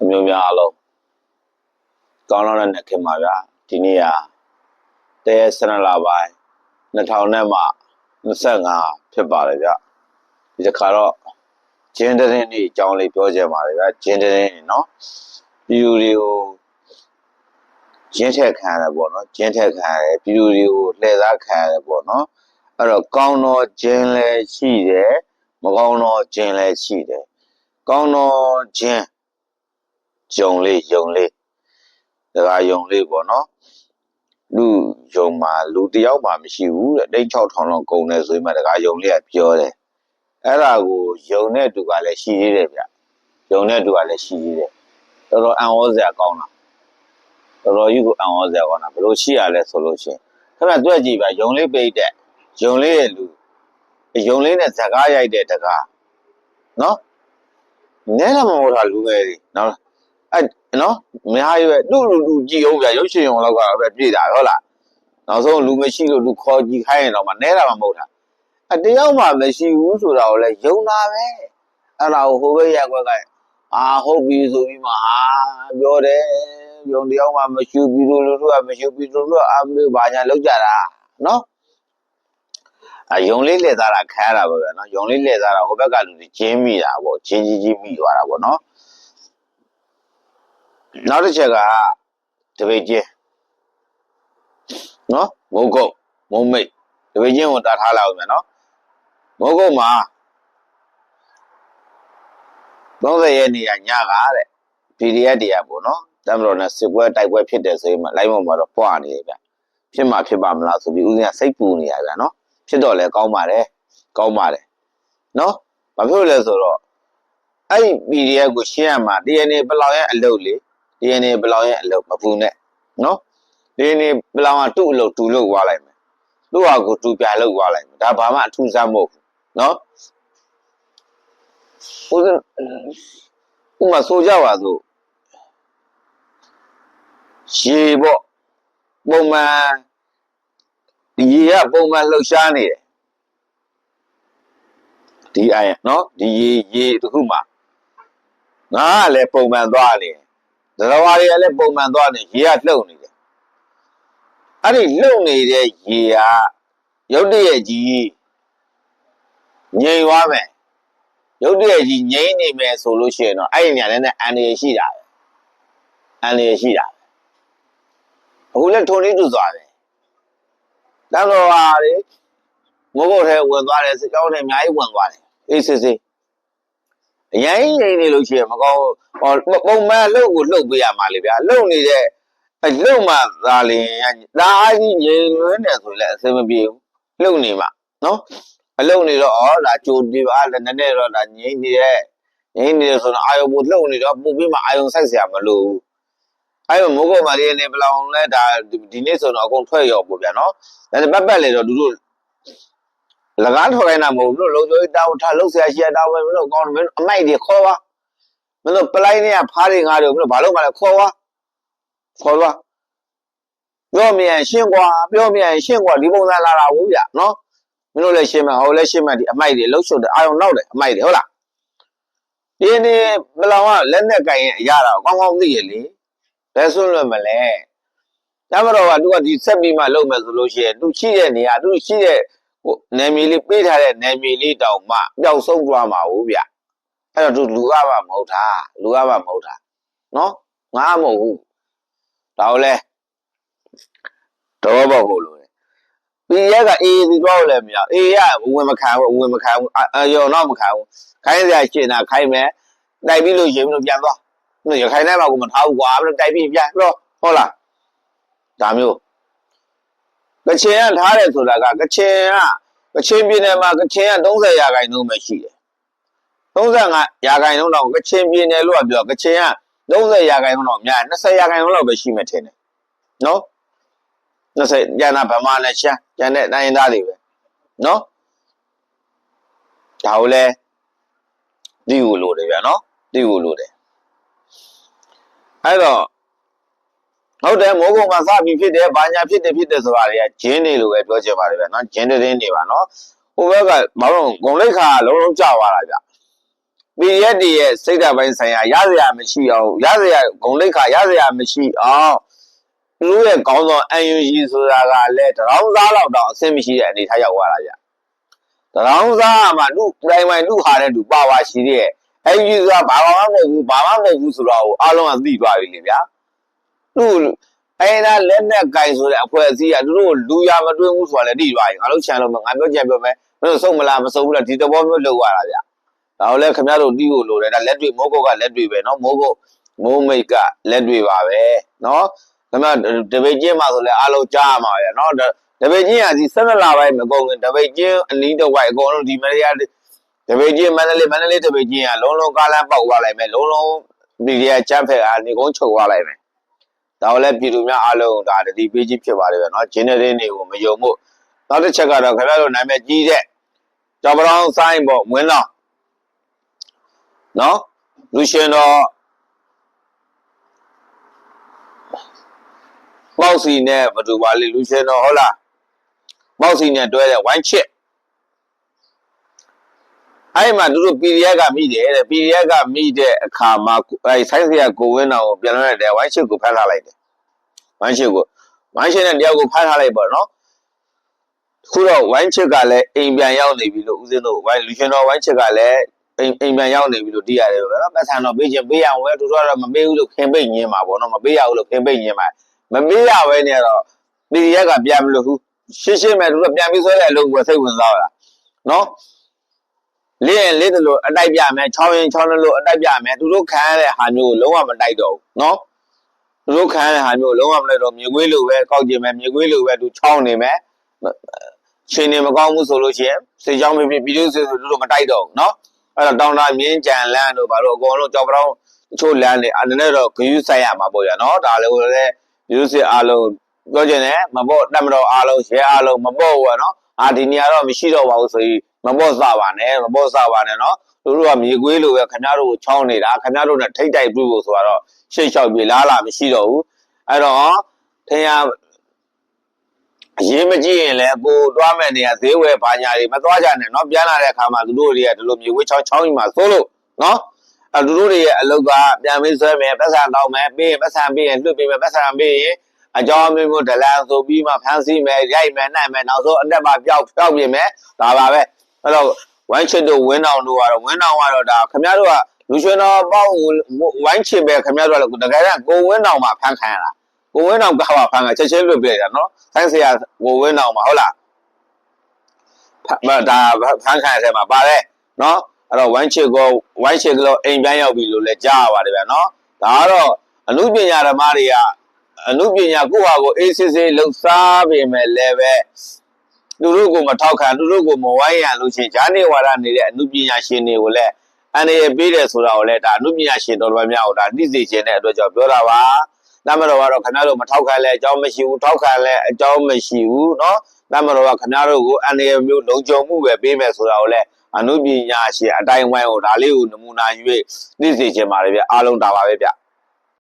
မျိုးများအလုံးကောင်းတဲ့နှစ်ခင်ပါဗျာဒီနေ့ကတဲ12လပိုင်း2000နဲ့မှ25ဖြစ်ပါတယ်ဗျဒီတစ်ခါတော့ဂျင်းတဲ့နေ့အကြောင်းလေးပြောကြပါလေဗျာဂျင်းတဲ့နေ့နော်ပြည်သူတွေကိုဂျင်းထက်ခံရတယ်ပေါ့နော်ဂျင်းထက်ခံရတယ်ပြည်သူတွေကိုလှည့်စားခံရတယ်ပေါ့နော်အဲ့တော့ကောင်းတော့ဂျင်းလည်းရှိတယ်မကောင်းတော့ဂျင်းလည်းရှိတယ်ကောင်းတော့ဂျင်းယုံလေးတကားယုံလေးပေါ့နော်လူယုံမှာလူတယောက်မှမရှိဘူးတဲ့တိတ်6000လောက်ကုန်တယ်ဆိုရင်မှတကားယုံလေးကပြောတယ်အဲ့ဒါကိုယုံတဲ့သူကလည်းရှိသေးတယ်ဗျယုံတဲ့သူကလည်းရှိသေးတယ်တော်တော်အံ့ဩစရာကောင်းတာတော်တော်ကြီးကိုအံ့ဩစရာကောင်းတာဘယ်လိုရှိရလဲဆိုလို့ရှိရင်ခဏတွေ့ကြည့်ပါယုံလေးပိတ်တဲ့ယုံလေးရဲ့လူယုံလေးနဲ့ဇကားရိုက်တဲ့တကားနော်နဲလာမဟုတ်တာလူငယ်တွေနော်အဲ့နော်မဟာရွယ်လူကြည့်အောင်ဗျရုပ်ရှင်ရုံလောက်ကတော့ပြည့်တာဟုတ်လားနောက်ဆုံးလူမရှိလို့လူခေါ်ကြည့်ခိုင်းရင်တော့မနဲလာမဟုတ်တာအတယောက်မှမရှိဘူးဆိုတာကိုလည်းယုံတာပဲအဲ့ဒါကိုဟိုဘက်ရက်ွက်ကဟုတ်ပြီဆိုပြီးမှပြောတယ်ယုံတယောက်မှမရှိဘူးလူတို့ကမရှိဘူးလူတို့အမေဘာညာလောက်ကြတာနော်ယုံလေးလှည့်သားတာခံရတာပဲနော်ယုံလေးလှည့်သားတာဟိုဘက်ကလူတွေကျင်းမိတာပေါ့ချင်းကြီးမိသွားတာပေါ့နော်နောက်တစ်ချက်ကတပိတ်ချင်းနော်မိုးကုတ်မုံမိတ်တပိတ်ချင်းကိုတာထားလိုက်အောင်မယ်နော်မိုးကုတ်မှာ30ရက်နေ့ကညကတဲ့ PDF တရားပေါ့နော်တမတော်နဲ့စစ်ပွဲတိုက်ပွဲဖြစ်တယ်ဆိုရင်မှလိုင်းပေါ်မှာတော့ပွားနေတယ်ဗျဖြစ်ပါမလားဆိုပြီးဦးဇင်းကစိတ်ပူနေရဗျနော်ဖြစ်တော့လဲကောင်းပါတယ်နော်ဘာဖြစ်လို့လဲဆိုတော့အဲ့ဒီ PDF ကိုရှင်းရမှာ DNA ပလောင်ရဲ့အလုပ်လေ DNA ပလောင်ရဲ့အလုပ်မပူနဲ့နော် DNA ပလောင်ကတူ့အလုပ်တူလုပ်သွားလိုက်မယ်သူ့ဟာကိုတူပြလုပ်သွားလိုက်မယ်ဒါဘာမှအထူးစားမဟုတ်ဘူးနော်ဥပမာဆိုကြပါစို့ရေပေါ့ပုံမှန်ရေကပုံမှန်လှုပ်ရှားနေတယ်ဒီအိုင်နော်ဒီရေတခုမှငါကလည်းပုံမှန်သွားနေတယ်သရဝါတွေကလည်းပုံမှန်သွားနေရေကလှုပ်နေတယ်အဲ့ဒီလှုပ်နေတဲ့ရေကရုတ်တရက်ကြီးငြိမ်သွားမယ်ရုတ်တရက်ကြီးငြိမ်နေမယ်ဆိုလို့ရှိရင်တော့အဲ့ဒီညာလည်းနဲ့အန်ရရှိတာပဲအခုလည်းထုံလေးတူသွားတယ်တန်တော်ဟာလေမိုးကုတ်ထဲဝင်သွားတယ်စစ်ကြောင်းထဲအများကြီးဝင်သွားတယ်အေးစစ်အရင်ငြိမ်နေလို့ရှိရင်မကောင်းပုံမှန်လှုပ်ကိုလှုပ်ပေးရမှာလေဗျာလှုပ်နေတဲ့လှုပ်မှသာလင်ဒါအားကြီးငြိမ်လွန်းတယ်ဆိုလည်းအဆင်မပြေဘူးလှုပ်နေမှာနော်အလှုပ်နေတော့ဒါကြိုဒီပါလည်းနည်းနည်းတော့ဒါငြိမ်နေတယ်ဆိုတော့အာယုံပို့လှုပ်နေတော့ပို့ပြီးမှအာယုံဆိုင်စရာမလိုဘူးအဲ့လိုမိုးကုတ်မာရီနေပလောင်လဲဒါဒီနေ့ဆိုတော့အကုန်ထွက်ရောပေါ့ဗျာနော်ဒါပေမဲ့ပတ်လေတော့သူတို့လကားထော်ခိုင်းတာမဟုတ်ဘူးလုံချိုးတောင်းထားလှုပ်ဆရာရှိတာပဲမလို့ကောင်းတယ်အမိုက်တွေခေါ်ပါမလို့ပလိုက်နေရဖားတွေငါးတွေမလို့ဘာလို့မှလဲခေါ်ပါပြောမြင်ရှင်းกว่าဒီပုံစံလာတာဘူးဗျနော်မလို့လည်းရှင်းမယ်ဟောလည်းရှင်းမယ်ဒီအမိုက်တွေလှုပ်ရှုပ်တယ်အာရုံနောက်တယ်အမိုက်တွေဟုတ်လားဒီနေ့ပလောင်ကလက်နဲ့ကင်ရင်အရတာကောင်းကောင်းသိရလေဘယ်ဆွလွတ်မလဲဒါမှတော့ကသူကဒီဆက်ပြီးမှလုပ်မယ်ဆိုလို့ရှိရင်သူရှိတဲ့နေရာသူရှိတဲ့နယ်မြေလေးပေးထားတဲ့နယ်မြေလေးတောင်မှပျောက်ဆုံးသွားမှာဟုတ်ဗျအဲ့တော့သူလူကပါမဟုတ်တာနော်ငါမဟုတ်ဘူးဒါကိုလဲတော့ဘောဟုတ်လို့ပြည်ရကအေးစီတော့လည်းမရအေးရဝင်မခံဘူးရောတော့မခံဘူးခိုင်းစရာရှင်းတာခိုင်းမယ်တိုက်ပြီးလို့ရင်လို့ပြန်သွားရခိုင်ထဲမှာကိုမထားဘူးကွာဘယ်လိုတိုက်ပြီးပြန်တော့ဟုတ်လားဒါမျိုးကချင်ကထားတယ်ဆိုတာကကချင်ပြည်နယ်မှာကချင်က30ရာခိုင်နှုန်းပဲရှိတယ်35ရာခိုင်နှုန်းတော့ကချင်ပြည်နယ်လို့ပြောကချင်က30ရာခိုင်နှုန်းတော့များ20ရာခိုင်နှုန်းလောက်ပဲရှိမှထင်တယ်နော်20ကျန်တာဗမာနဲ့ရှမ်းကျန်တဲ့တိုင်းသားတွေပဲနော်ဒါကိုလဲဒီကိုလို့တယ်ဗျာနော်ဒီကိုလို့တယ်အဲ့တော့ဟုတ်တယ်မိုးကုတ်မှာစပြီးဖြစ်တယ်ဘာညာဖြစ်တယ်ဆိုတာတွေကဂျင်းတွေလို့ပဲပြောချင်ပါတယ်ဗျာနော်ဂျင်းတင်းတွေပါနော်ဟိုဘက်ကဘာလို့ဂုံလိတ်ခါလုံးကျသွားတာဗျ PDF တွေရဲ့စိတ်ဓာတ်ပိုင်းဆိုင်ရာရစရာမရှိအောင်ရစရာဂုဏ်လိခါရစရာမရှိအောင်သူတို့ရဲ့ကောင်းဆောင် UNG ဆိုတာကလည်းတရောင်းစားလောက်တော့အဆင်မရှိတဲ့အနေထားရောက်သွားတာဗျတရောင်းစားမှာလူတိုင်းပိုင်းလူဟာတဲ့လူပါဝါရှိတဲ့ UNG ဆိုတာဘာမှမဟုတ်ဘူးဆိုတော့အားလုံးကသိသွားပြီလေဗျာသူအဲ့ဒါလက်နဲ့ကင်ဆိုတဲ့အဖွဲ့အစည်းကသူတို့လူရမတွင်းဘူးဆိုတာလည်းသိသွားပြီငါတို့ချန်လို့ငါပြောချင်ပြောမယ်မင်းစုံမလားမစုံဘူးလားဒီသဘောမျိုးလုပ်ရတာဗျဒါကိုလည်းခင်ဗျားတို့တီးဖို့လိုတယ်ဒါလက်တွေမိုးကုတ်ကလက်တွေပဲနော်မိုးမိတ်ကလက်တွေပါပဲနော်ခင်ဗျားတပိတ်ချင်းမှာဆိုလဲအားလုံးကြားရမှာပဲနော်တပိတ်ချင်းကဒီ12လပိုင်းမကုန်ခင်တပိတ်ချင်းအနီးတစ်ဝိုက်အကုန်လုံးဒီမရတပိတ်ချင်းမန္တလေးတပိတ်ချင်းကလုံးလုံးကားလမ်းပေါက်သွားလိုက်မယ်လုံးလုံးဒီရချမ်းဖက်ကနေကုန်းချုပ်သွားလိုက်မယ်ဒါကိုလည်းပြည်သူများအားလုံးဒါတတိပေးကြီးဖြစ်ပါတယ်ပဲနော်ဂျင်းနေတဲ့နေကိုမယုံမှုနောက်တစ်ချက်ကတော့ခင်ဗျားတို့နာမည်ကြီးတဲ့ကျော်ပရောင်းဆိုင်ပေါ့ဝင်းတော့နော်လူရှင်တော်ပေါက်စီနဲ့ဘယ်သူပါလဲလူရှင်တော်ဟုတ်လားပေါက်စီနဲ့တွဲတဲ့ဝိုင်းချစ်အဲ့မှာသူတို့ PDF ကမိတယ်တဲ့ PDF ကမိတဲ့အခါမှာအဲ့ဆိုင်းစရာကိုဝင်းတော်ကိုပြန်လာတဲ့ဝိုင်းချစ်ကိုဖမ်းထားလိုက်တယ်ဝိုင်းချစ်နဲ့တယောက်ကိုဖမ်းထားလိုက်ပေါ့နော်ခုတော့ဝိုင်းချစ်ကလည်းအိမ်ပြန်ရောက်နေပြီလို့ဦးစင်းတို့ဝိုင်းလူရှင်တော်ဝိုင်းချစ်ကလည်းအိမ်ပြန်ရောက်နေပြီလို့သိရတယ်ဗျာနော်ပတ်စံတော့ပေးခြင်းပေးရအောင်ပဲသူတို့ကတော့မပေးဘူးလို့ခင်ပိတ်ညင်းမှာပေါ့နော်မပေးရဘူးလို့ခင်ပိတ်ညင်းမှာမပေးရဘဲနဲ့တော့ဒီရက်ကပြန်မလို့ရှင်းမဲ့သူတို့ပြန်ပြီးဆွဲတဲ့အလုပ်ကိုစိတ်ဝင်စားတာနော်လေးတယ်လို့အတိုက်ပြမယ်ချောင်းရင်ချောင်းလို့အတိုက်ပြမယ်သူတို့ခံရတဲ့ဟာမျိုးကိုလုံးဝမတိုက်တော့ဘူးနော်သူတို့ခံရတဲ့ဟာမျိုးလုံးဝမတိုက်တော့မြေခွေးလိုပဲကောက်ကျင်မယ်မြေခွေးလိုပဲသူချောင်းနေမယ်ရှင်နေမကောင်းဘူးဆိုလို့ရှိရင်စေချောင်းပြပြီးဆိုသူတို့မတိုက်တော့ဘူးနော်အဲ့တော့တောင်တာမြင်းကြံလန်းတို့ဘာလို့အကုန်လုံးကြောက်ပြောင်းတချို့လန်းနေအဲ့နဲ့တော့ဂယူးဆိုင်ရမှာပေါ့ရနော်ဒါလည်းယူးစစ်အားလုံးပြောချင်တယ်မပေါ့တတ်မတော်အားလုံးရဲအားလုံးမပေါ့ဘူးနော်ဒီနေရာတော့မရှိတော့ပါဘူးဆိုပြီးမပေါ့စပါနဲ့နော်သူတို့ကမြေကွေးလိုပဲခင်ဗျားတို့ကိုချောင်းနေတာခင်ဗျားတို့နဲ့ထိတ်တိုက်ပြီးဖို့ဆိုတော့ရှေ့လျှောက်ပြေးလားမရှိတော့ဘူးအဲ့တော့ထင်ရအရေးမကြီးရင်လည်းကိုတွားမဲ့နေရဈေးဝယ်ဘာညာတွေမသွားကြနဲ့နော်ပြန်လာတဲ့အခါမှာသူတို့တွေကဒီလိုမြေဝေးချောင်းကြီးမှာစိုးလို့နော်အဲသူတို့တွေရဲ့အလုပ်ကပြန်ပြီးဆွဲမယ်ပတ်စံတောင်းမယ်ပြီးရင်ပတ်စံပြီးရင်လွတ်ပြီးမယ်ပတ်စံပြီးရင်အကြောင်းမျိုးဒလန်ဆိုပြီးမှဖမ်းဆီးမယ်ရိုက်မယ်နှိုက်မယ်နောက်ဆုံးအတက်မှာပျောက်ပြင်မယ်ဒါပါပဲအဲ့တော့ဝိုင်းချစ်တို့ဝင်းတောင်တို့ကတော့ဒါခင်ဗျားတို့ကလူရှင်တော်ပေါ့ဝိုင်းချစ်ပဲခင်ဗျားတို့ကတကယ်တော့ကိုဝင်းတောင်မှာဖမ်းခံရတာကိုဝင်းတောင်ကဖမ်းချက်ချင်းလွတ်ပြလိုက်တာနော်ဆိုင်းဆရာကိုဝင်းတောင်မှာဟုတ်လားဒါဖမ်းခံရတဲ့မှာပါတယ်နော်အဲ့တော့ဝိုင်းချစ်ကအိမ်ပြန်ရောက်ပြီလို့လည်းကြားရပါတယ်ဗျာနော်ဒါကတော့အမှုပညာဓမ္မတွေကအမှုပညာကိုယ့်ဟာကိုအေးစစ်စစ်လှုပ်ရှားပေမဲ့လည်းပဲသူတို့ကိုမထောက်ခံသူတို့ကိုမဝိုင်းရလို့ချင်းဂျာနေဝါဒနေတဲ့အမှုပညာရှင်တွေကိုလည်းအနေရပေးတယ်ဆိုတာကိုလည်းဒါအမှုပညာရှင်တော်တော်များများကိုဒါသိစေခြင်းတဲ့အတွက်ကြောင့်ပြောတာပါနမတော်ကတော့ခင်ဗျားတို့မထောက်ခံလဲအကြောင်းမရှိဘူးထောက်ခံလဲအကြောင်းမရှိဘူးเนาะနမတော်ကခင်ဗျားတို့ကိုအနေရမျိုးလုံခြုံမှုပဲပေးမယ်ဆိုတာကိုလည်းအမှုပညာရှင်အတိုင်းဝိုင်းကိုဒါလေးကိုနမူနာယူသိစေခြင်းပါတယ်ဗျအားလုံးဒါပါပဲဗျ